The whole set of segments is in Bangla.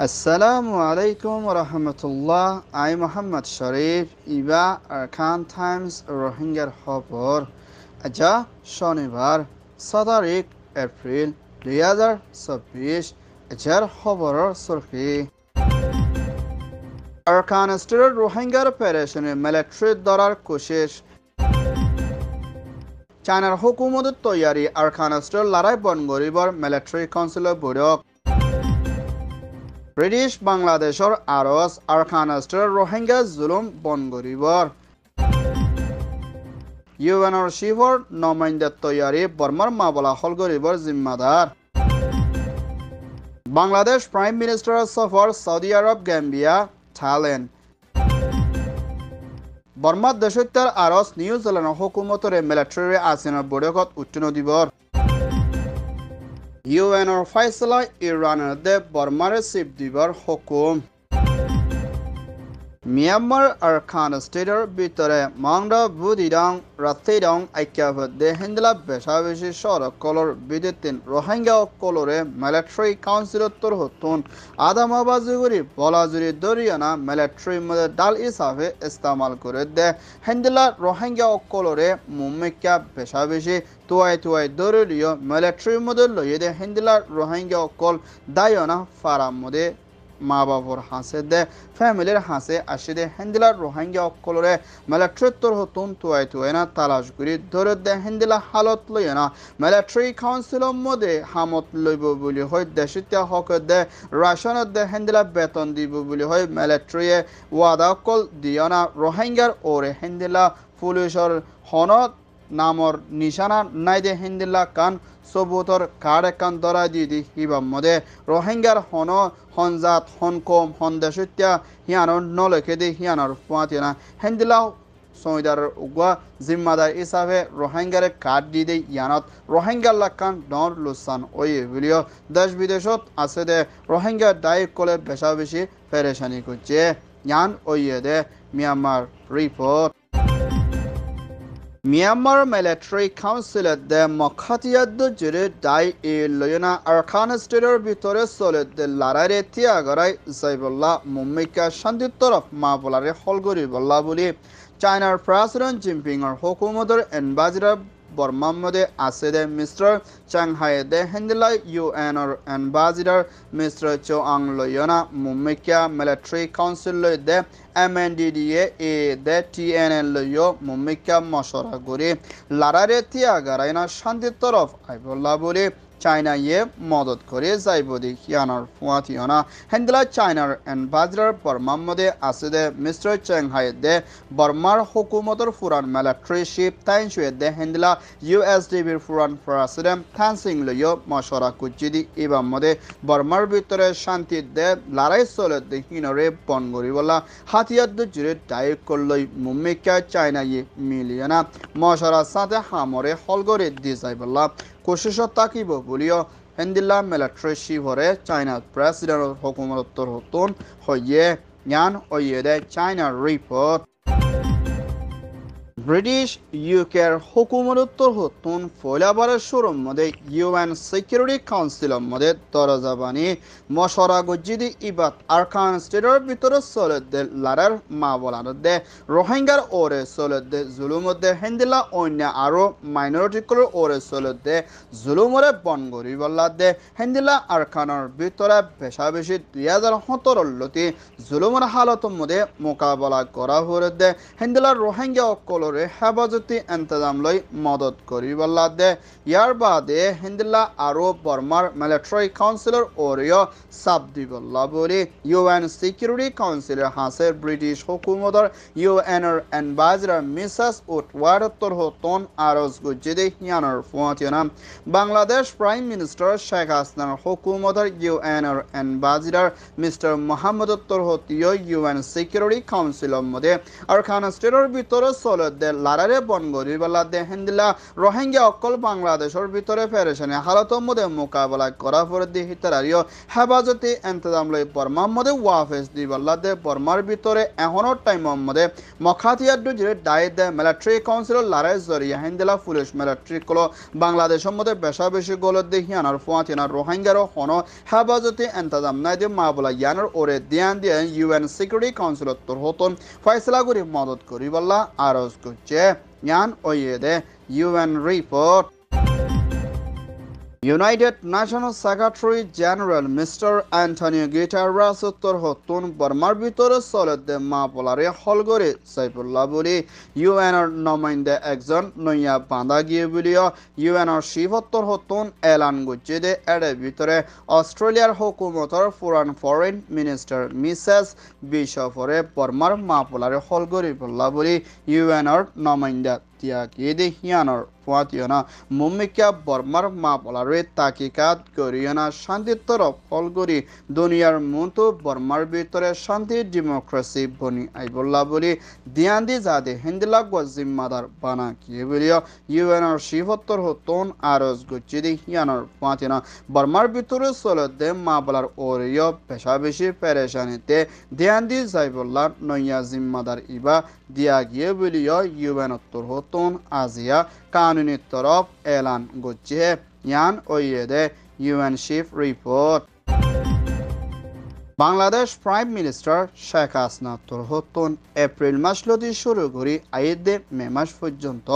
আসসালামু আলাইকুম রহমতুল্লাহ। I Mohammad Sharif Iba Arkan Times রোহিঙ্গার খবর। আজা শনিবার 7 এপ্রিল 2024। এজার খবরের সুরখি আরকান স্টেটের রোহিঙ্গার পেরেশনে মিলিটারি ধরার কোশিশ। চায়নার হুকুমতের তৈয়ারি আরকান স্টেটের লড়াই বন গরিবর মিলিটারি কাউন্সিলের বৈঠক। ব্রিটিশ বাংলাদেশের আরজ আরকান স্টেটের রোহিঙ্গা জুলুম বন গরিবর। ইউএনর শিফর নমাইন্দার তৈয়ারি বর্মার মাবলা হল গরিবর জিম্মাদার। বাংলাদেশ প্রাইম মিনিস্টার সফর সৌদি আরব, গাম্বিয়া, থাইল্যান্ড। বর্মার দেশত্যার আরজ নিউজিল্যান্ডের হুকুমতর মিলিটারি আসিনের বৈঠকত উত্তীর্ণ দিবর। ইউএনর ফয়সলা ইরানের দে বর্মারে চিফ দিবর হুকুম। মিয়ানমার আরকান স্টেটের ভিতরে মাংডা বুদিডং রাতেডং ঐক্যবদ্ধে হিন্দলা বেশাবেশি সড়কলর বিদ্যুতিন রোহিঙ্গা কলরে মিলিটারি কাউন্সিলত্তর হতুন আদামাবাজুগুরি বলাজুরি দরিয়ানা মিলিটারি মধ্যে ডাল হিসাবে ইস্তেমাল করে দে হিন্দলা রোহিঙ্গা কলরে মুম্মিকা বেশাবেশি তুয়াই দরীয় মিলিটারি মধ্যে লইয়ে দে হিন্দলা রোহিঙ্গা কল দায়না ফারাম মধ্যে মা বাবর হাসে দে ফ্যামিলির হাসে আসে দে হিন্দিলা রোহিঙ্গা অকলরে মিলিটারিত্তর হতুন তুয়াই না তালাশ করি ধরে দে হিন্দিলা হালত লইয়ে না মিলিটারি কাউন্সিলের মধ্যে হামত লইব বলি হয় দেশিতা হক দে রাশনত দে হিন্দিলা বেতন দিব বলি হয় মিলিটারি ওয়াদা অকল দিও না রোহিঙ্গার ওরে হিন্দিলা পুলিশের হনত নামর নিশানা নাই দে হিন্দিলা কান সবুতর কার্ড কান ধরা দি হিবাম মধ্যে রোহিঙ্গার হনজাত হনকম হনদেশিত্যা হিয়ানোর নলেখে দি হিয়ানোর ফুয়াতিনা হিন্দিলা সৈদার উগুয়া জিম্মাদার হিসাবে রোহিঙ্গারে কার্ড দি দে ইয়ানত রোহিঙ্গার লাকান ডর লুসান ওই ভিডিও দেশ বিদেশত আছে দে রোহিঙ্গা দায়ী কলে বেশা বেশি পেরেশানি করছে ইয়ান ওইয়ে দে মিয়ানমার রিপোর্ট। মিয়ানমার মিলিটারি কাউন্সিলের দে মখাতিয়াদ জুড়ে দায় এ লয়না আরকান স্টেটের ভিতরে চলে দে লড়াইরে তিয়াগরাই জাইবুল্লাহ মুম্মিকা শান্তির তরফ মা বলারে হলগরি বল্লা বলি চায়নার প্রেসিডেন্ট জিনপিংয়ের হুকুমতের এনবাজিরা বর্মার মধ্যে আছে দে মিস্টার চাংহাই দে হিন্দিলা ইউএনর এনবাজিডার মিস্টার চোআং লয়না মুম্মিকা মিলিটারি কাউন্সিল লই দে MNDDA এ দে TNL লইও মুম্মিকা মশরা গরি লড়াইরে তিয়াগারাইনা শান্তির তরফ আইবল্লা বলে চায়না ইয়ে মদত করে যাইব দি হিয়ানোর ফুয়াতিয়না হেন্দিলা চায়নার এনবাজরার বর্মার মধ্যে আছে দে মিস্টার চাংহাই দে বর্মার হুকুমতর ফুরান মিলিটারি শিপ তাইন শুয়ে দে হেন্দিলা USDBর ফুরান প্রেসিডেন্ট থানসিং লইও মশরা কুচি দি এবার মধ্যে বর্মার ভিতরে শান্তি দে লড়াই চলে দে হিনরে বন গরি বলা হাতিয়ার জুড়ে দায়িক করলই মুম্মিকা চায়না ইয়ে মিলিয়না মশরার সাথে হামরে হলগরে দি যাই বলা কোশিশ তাকিব বলিও হিন্দিলা মিলিটারি শিভরে চায়নার প্রেসিডেন্ট হুকুমতর হতুন হইয়ে জ্ঞান ওইয়ে দে চায়নার রিপোর্ট। ব্রিটিশ ইউকের হুকুমতর হতুন ফয়লাবারের শুরুর মধ্যে UN সিকিউরিটি কাউন্সিলের মধ্যে দরজাবানি মশরা গজ্জিদি ইবাত আরকান স্টেটের ভিতরে চলে দে লড়ার মা বলার দে রোহিঙ্গার ওরে চলে দে জুলুমদে হিন্দিলা অন্য আরো মাইনরিটিগুলোর ওরে চলে দে জুলুমরে বন গরি বল্লা দে হিন্দিলা আরকানের ভিতরে বেশা বেশি 2017 লতি জুলুমের হালতের মধ্যে মোকাবেলা করা হরে দে হিন্দিলা রোহিঙ্গা অকলর হেফাজতি ইন্তজাম লই মদত করি বল্লা দে ইয়ার বাদে হিন্দিলা আরো বর্মার মিলিটারি কাউন্সিলর ওরিও সাব দি বল্লা বলি UN সিকিউরিটি কাউন্সিলের হাসে ব্রিটিশ হুকুমতর UNর এনবাজরা মিসাস উটওয়ারতর হতন আরজ গুজিদে হিয়ানোর ফুয়াতিনা বাংলাদেশ প্রাইম মিনিস্টার শেখ হাসিনার হুকুমতর UNর এনবাজরার মিস্টার মোহাম্মদ উত্তর হতিও UN সিকিউরিটি কাউন্সিলের মধ্যে আরকান স্টেটের ভিতরে চলে দে লারারে বন গরি বলা দে হিন্দিলা রোহিঙ্গা অকল বাংলাদেশের ভিতরে পেরেশানি হালাতর মধ্যে মোকাবেলা করা পরে দি হিতারিও হেফাজতি ইন্তজাম লই বর্মার মধ্যে ওয়াফেস দি বলা দে বর্মার ভিতরে এখনোর টাইমের মধ্যে মখাতিয়ার দুজে দায় দে মিলিটারি কাউন্সিল লারাই জরিয়া হিন্দিলা পুলিশ মিলিটারি কলো বাংলাদেশের মধ্যে বেশা বেশি গোলত দি হিয়ানার ফুয়াতিনার রোহিঙ্গারও হনো হেফাজতি ইন্তজাম নাই দি মা বলা ইয়ানোর ওরে দিয়ান দিয়ে ইউএন সিকিউরিটি কাউন্সিলত তোর হতন ফয়সলা করে মদত করি বলা আরজ করছে ইয়ান ওয়েদে UN report United Nations Secretary General Mr. Antonio Guterres উত্তর হতুন বর্মার ভিতরে চলতে মা পলারে হলগরে সাইফুল্লাহ বলি ইউএনর নমাইন্দে একজন নইয়া বাঁধা গিয়ে বলিও ইউএনর শিবত্তর হতুন এলান গুজে দে এর ভিতরে অস্ট্রেলিয়ার হুকুমতর ফরেন মিনিস্টার মিসেস বিশফরে বর্মার মা পলারে হলগরে বললা বলি ইউএনর নমাইন্দা তিয়াকি দে হিয়ানর ফুয়াতিয়না মুম্মিকা বর্মার মা পলারে তাকিকাত করিয়না শান্তির তরফ ফলগরি দুনিয়ার মতো বর্মার ভিতরে শান্তি ডেমোক্রেসি বনি আইবল্লা বলি দিয়ান্দি যাদে হিন্দিলা জিম্মাদার বানা কিয়ে বলিও ইউএনর শিবত্তর হতন আরজ গুচ্ছি দি হিয়ানর ফুয়াতিয়না বর্মার ভিতরে চলতে মা বলার ওরিয় পেশা বেশি পেরেশানিতে দিয়ান্দি যাইবল্লা নইয়া জিম্মাদার ইবা দিয়া গিয়ে বলিও ইউএন উত্তর হতন আজিয়া কানুনি তরফ এলান গুচ্ছে ইয়ান ওয়েদে UN chief report Bangladesh prime minister Sheikh Hasina তোর হতন এপ্রিল মাস লতি শুরু করি আইদে মে মাস পর্যন্ত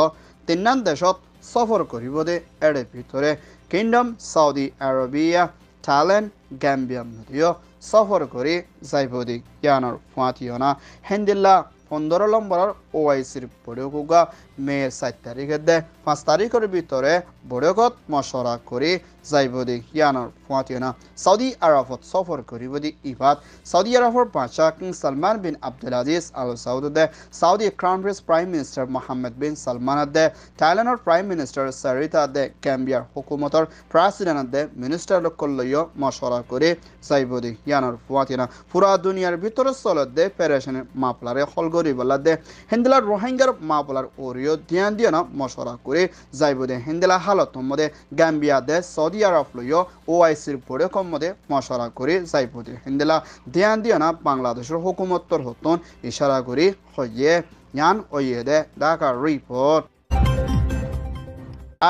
তিনান দেশত সফর করিব দে এর ভিতরে kingdom Saudi Arabia Thailand Gambia নদীয় সফর করি যাইব দি ইয়ানোর ফুয়াতিয়না হেন্দিল্লা 15 নম্বরের ওআইসির বৈঠকুগা মে 7 তারিখে দে 5 তারিখের ভিতরে বৈঠকত মশরা করে যাইব দি ইয়ানোর ফুয়াতিয়না সৌদি আরবত সফর করিব দি ইবাদ সৌদি আরবের বাদশাহ king Salman bin Abdul Aziz Al Saud দে Saudi crown prince prime minister Mohammed bin Salman দে থাইল্যান্ডের প্রাইম মিনিস্টার সারিতা দে গ্যাম্বিয়ার হুকুমতর প্রেসিডেন্ট দে মিনিস্টার লইয় মশরা করে যাইব দি ইয়ানোর ফুয়াতিয়না পুরা দুনিয়ার ভিতরে চলত দে পেরেশানি মাপলারে হলগরি বলা দে হিন্দিলা রোহিঙ্গার মাপলার ওরিও ধ্যান দিয়ে না মশরা করে যাইব দে হিন্দিলা হালত মধ্যে গ্যাম্বিয়া দে সৌদি আরব লইয় ওআইসির বৈঠক মধ্যে মশরা করে যাইব দে হিন্দিলা ধ্যান দিয়ে না বাংলাদেশের হুকুমতর হতন ইশারা করে হইয়ে ইয়ান ওয়ে দে Dhaka report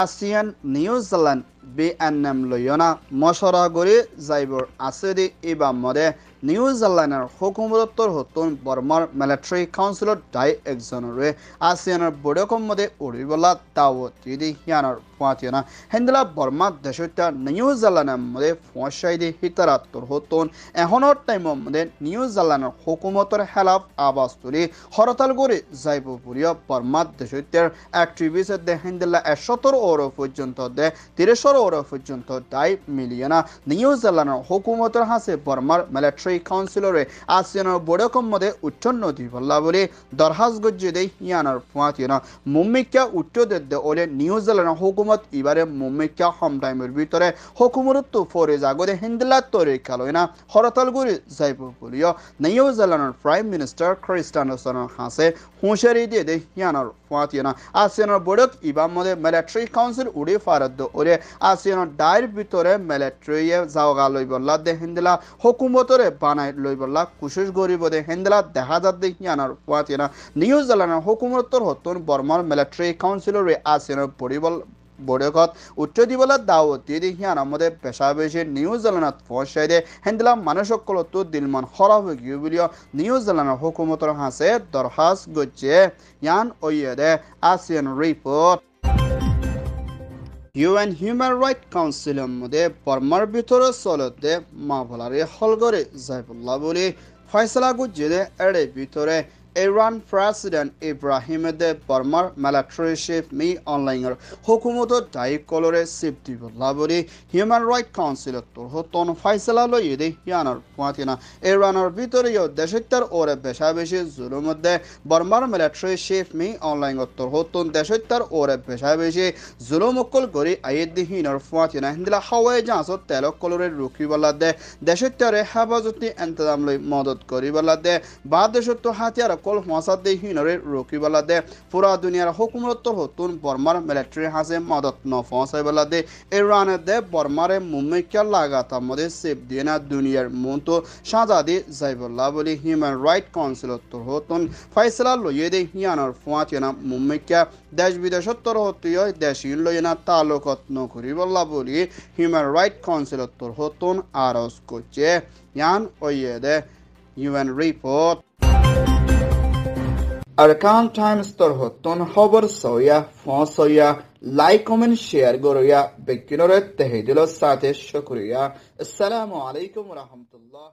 ASEAN New Zealand BNM লইয়না মশরা করে যাইবর আছে দি ইবা মধ্যে নিউজিল্যান্ডের হুকুমতর হতন বর্মার মিলিটারি কাউন্সিলর দায় একজনরে আসিয়ানের বৈঠকের মধ্যে উড়িবলা দাওয়াত দি হিয়ানোর ফুয়াতিয়না হেন্দিলা বর্মা দেশটা নিউজিল্যান্ডের মধ্যে ফুয়াশাই দি হিতারাত্তর হতন এখনোর টাইমের মধ্যে নিউজিল্যান্ডের হুকুমতর হেলাফ আবাস তুলি হরতাল করে যাইব বুলিও বর্মা দেশটার অ্যাক্টিভিস্ট দে হেন্দিলা 117 ওর পর্যন্ত দে 30 ওর পর্যন্ত দায় মিলিয়না নিউজিল্যান্ডের হুকুমতর হাসে বর্মার মিলিটারি কাউন্সিলরে আসিয়ানোর বৈঠকের মধ্যে উচ্ছন্ন দি বললা বলে দরহাজ গজ্জে দেয় ইয়ানোর ফুয়াতিয়না মুম্মিকা উত্তর দে ওলে নিউজিল্যান্ডের হুকুমত এবারে মুম্মিকা হম টাইমের ভিতরে হুকুমত তো ফরে জাগদে হিন্দিলা তরে কালয় না হরতাল করে যাইব বলিও নিউজিল্যান্ডের প্রাইম মিনিস্টার ক্রিস্টানসনের হাসে হুঁশিয়ারি দিয়ে দেয় ইয়ানোর ফুয়াতিয়না আসিয়ানোর বৈঠক ইবার মধ্যে মিলিটারি কাউন্সিল উড়ে ফারদ ওলে আসিয়ানোর দায়ের ভিতরে মিলিটারি যাওয়া লই বললা দে হিন্দিলা হুকুমতরে বানাই লই বললা কুশিশ গরিব দে হেন্দিলা দেখা যাত দে ইয়ানোর ফুয়াতিয়না নিউজিল্যান্ডের হুকুমতর হতন বর্মার মিলিটারি কাউন্সিলরে আসিয়ানোর পরিবল বৈঠকত উত্তর দিবলা দাওয়াত দিয়ে দেখিয়ান আমাদের পেশা বেশি নিউজিল্যান্ডত পৌঁছাই দে হেন্দিলা মানুষসকল তো দিলমান খরাব হয়ে গিয়ে বলিও নিউজিল্যান্ডের হুকুমতর হাসে দরখাস গচ্ছে ইয়ান ওয়ে দে ASEAN report UN human right কাউন্সিলের মধ্যে বর্মার ভিতরে চলতে মা ভলারে হলগরে যাইবুল্লাহ বলে ফয়সলা গুজে দে এর ভিতরে ইরান প্রেসিডেন্ট ইব্রাহিম দে বর্মার মিলিটারি চিফ মি অনলাইনের হুকুমত দায়ী কলরে চিফ দিবল্লা বলে হিউম্যান রাইট কাউন্সিলত তোর হতন ফয়সলা লইয়ে দে ইয়ানোর ফুয়াতিয়না ইরানের ভিতরেও দেশটার ওরে বেশা বেশি জুলুম মধ্যে বর্মার মিলিটারি চিফ মি অনলাইনত তোর হতন দেশটার ওরে বেশা বেশি জুলুম অকল করে আইদ দিহিনর ফুয়াতিয়না হিন্দিলা হাওয়াই জাহাজত তেলক কলরে রুকিবলা দে দেশটারে হেফাজতি ইন্তজাম লই মদত করিবলা দে বা দেশত হাতিয়ার কল মহাসাদে হিনরে রকিবালাদে পুরা দুনিয়ার হুকুমতর হতুন বর্মার মিলিটারি হাসে মদত ন পৌঁছাইবালাদে ইরানের দে বর্মারে মুম্মিকা লাগাতা মধ্যে সেফ দিয়ে না দুনিয়ার মতো সাজাদি যাইবল্লা বলি হিউম্যান রাইট কাউন্সিলতর হতুন ফাইসলা লইয়ে দে হিয়ানোর ফুয়াতিনা মুম্মিকা দেশ বিদেশত্তর হতুয় দেশীয় লইয়ে না তালুকত নকরিবল্লা বলি হিউম্যান রাইট কাউন্সিলতর হতুন আরজ করছে ইয়ান ওইয়ে দে UN report Arkan Times tor hotton খবর সয়া ফসয়া লাইক কমেন্ট শেয়ার গরয়া বেকিনরে তেহেদিল সাথে শুকরিয়া আসসালামু আলাইকুম ওয়া রাহমাতুল্লাহ